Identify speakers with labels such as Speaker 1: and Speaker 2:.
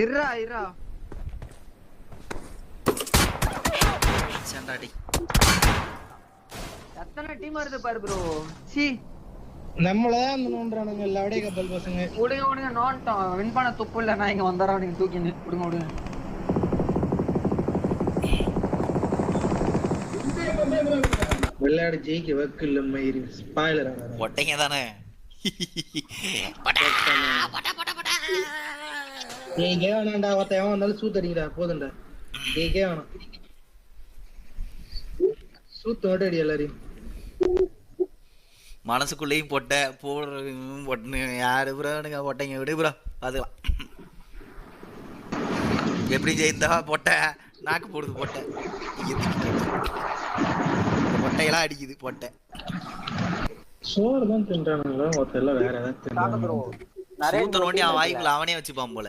Speaker 1: இருடா இருடா
Speaker 2: சண்டாடி
Speaker 1: எத்தனை டீம் வருது பாரு ப்ரோ. சி
Speaker 3: நம்மளதான் அந்த நோன்றானுங்க லவடே கப்பல் பசங்க.
Speaker 1: விடுங்க விடுங்க, நோன்ட்டோம். வின் பண்ண துப்பு இல்ல. நான் இங்க வந்துடுறேன், நீங்க தூக்கின்னு விடுங்க விடுங்க.
Speaker 3: விளையாடு ஜெயிக்க வக்கு இல்ல மயிரி ஸ்பாயிலர்.
Speaker 2: ஒட்டைங்க தானே.
Speaker 3: ஜெயிக்கே வேணாண்டா, ஒருத்த எவன் வந்தாலும் சூத்தடிங்கடா போதும்டா. ஜெயிக்கே வேணாம், சூத்து மட்டும் அடி எல்லாரையும்.
Speaker 2: மனசுக்குள்ளேயும் பொட்டை போடுறதும் பொட்டுன்னு யாரு ப்ரோனுங்க பொட்டைங்க விடு ப்ரோ பார்த்துக்கலாம். எப்படி ஜெயிந்தா பொட்டை நாக்கு போடுது பொட்டை. பொட்டையெல்லாம் அடிக்குது பொட்டை.
Speaker 3: சோறு தான் தின்றானுங்களா, ஒருத்த எல்லாம் வேற ஏதாவது தின்றாங்க.
Speaker 1: நிறைய
Speaker 2: அவன் வாய்க்குள்ள அவனே வச்சுப்பான் போல.